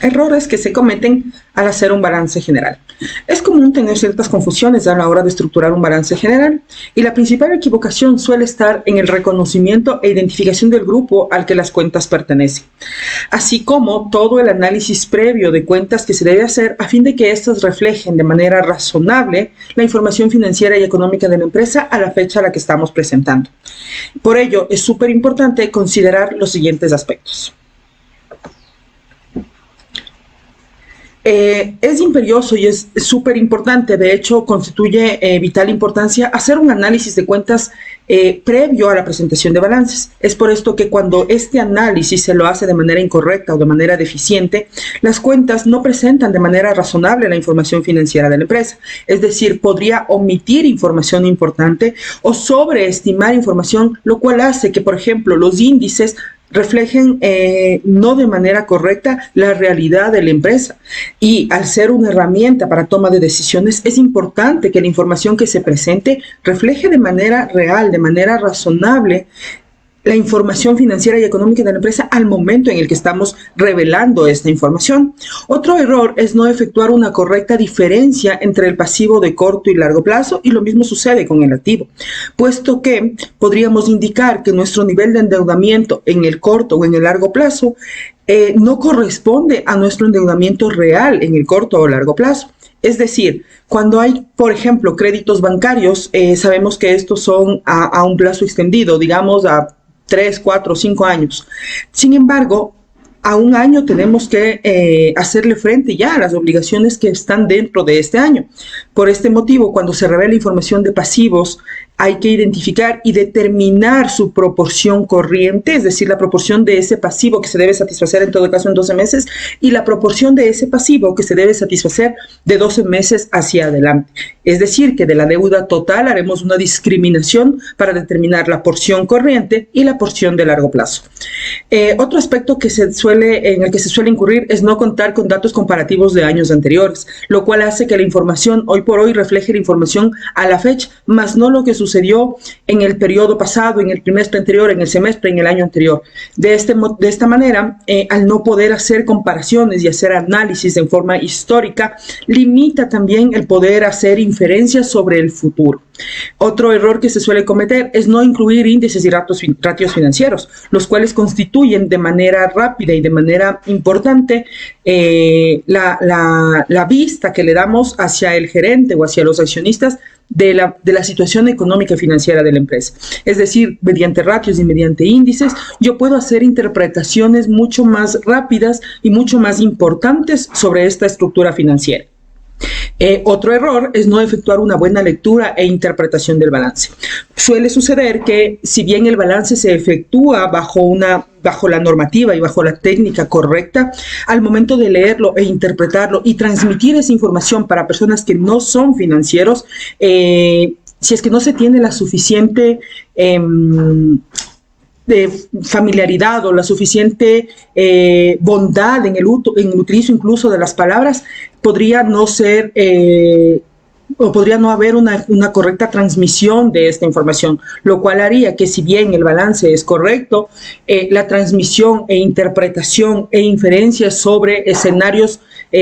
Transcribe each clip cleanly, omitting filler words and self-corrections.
Errores que se cometen al hacer un balance general. Es común tener ciertas confusiones a la hora de estructurar un balance general y la principal equivocación suele estar en el reconocimiento e identificación del grupo al que las cuentas pertenecen, así como todo el análisis previo de cuentas que se debe hacer a fin de que éstas reflejen de manera razonable la información financiera y económica de la empresa a la fecha a la que estamos presentando. Por ello, es súper importante considerar los siguientes aspectos. Es imperioso y es súper importante, de hecho constituye vital importancia hacer un análisis de cuentas previo a la presentación de balances. Es por esto que cuando este análisis se lo hace de manera incorrecta o de manera deficiente, las cuentas no presentan de manera razonable la información financiera de la empresa. Es decir, podría omitir información importante o sobreestimar información, lo cual hace que, por ejemplo, los índices reflejen no de manera correcta la realidad de la empresa. Y al ser una herramienta para toma de decisiones, es importante que la información que se presente refleje de manera real, de manera razonable, la información financiera y económica de la empresa al momento en el que estamos revelando esta información. Otro error es no efectuar una correcta diferencia entre el pasivo de corto y largo plazo, y lo mismo sucede con el activo, puesto que podríamos indicar que nuestro nivel de endeudamiento en el corto o en el largo plazo no corresponde a nuestro endeudamiento real en el corto o largo plazo. Es decir, cuando hay, por ejemplo, créditos bancarios, sabemos que estos son a un plazo extendido, digamos a 3, 4, 5 años. Sin embargo, a un año tenemos que hacerle frente ya a las obligaciones que están dentro de este año. Por este motivo, cuando se revela información de pasivos, hay que identificar y determinar su proporción corriente, es decir, la proporción de ese pasivo que se debe satisfacer en todo caso en 12 meses y la proporción de ese pasivo que se debe satisfacer de 12 meses hacia adelante. Es decir, que de la deuda total haremos una discriminación para determinar la porción corriente y la porción de largo plazo. Otro aspecto en el que se suele incurrir es no contar con datos comparativos de años anteriores, lo cual hace que la información hoy por hoy refleje la información a la fecha, más no lo que sucedió en el periodo pasado, en el trimestre anterior, en el semestre, en el año anterior. De esta manera, al no poder hacer comparaciones y hacer análisis en forma histórica, limita también el poder hacer inferencias sobre el futuro. Otro error que se suele cometer es no incluir índices y ratios financieros, los cuales constituyen de manera rápida y de manera importante la vista que le damos hacia el gerente o hacia los accionistas de la situación económica y financiera de la empresa. Es decir, mediante ratios y mediante índices, yo puedo hacer interpretaciones mucho más rápidas y mucho más importantes sobre esta estructura financiera. Otro error es no efectuar una buena lectura e interpretación del balance. Suele suceder que si bien el balance se efectúa bajo la normativa y bajo la técnica correcta, al momento de leerlo e interpretarlo y transmitir esa información para personas que no son financieros, si es que no se tiene la suficiente de familiaridad o la suficiente bondad en el utilizo incluso de las palabras, podría no ser o podría no haber una correcta transmisión de esta información, lo cual haría que, si bien el balance es correcto, la transmisión e interpretación e inferencias sobre escenarios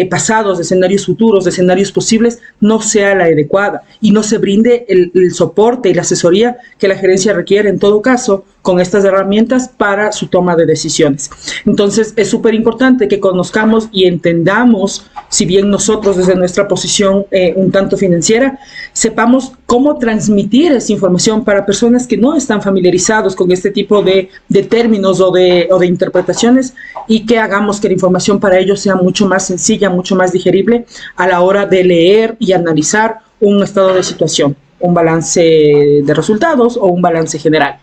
pasados, escenarios futuros, escenarios posibles, no sea la adecuada y no se brinde el soporte y la asesoría que la gerencia requiere en todo caso con estas herramientas para su toma de decisiones. Entonces es súper importante que conozcamos y entendamos, si bien nosotros desde nuestra posición un tanto financiera, sepamos cómo transmitir esa información para personas que no están familiarizados con este tipo de términos o de interpretaciones, y que hagamos que la información para ellos sea mucho más sencilla, mucho más digerible a la hora de leer y analizar un estado de situación, un balance de resultados o un balance general.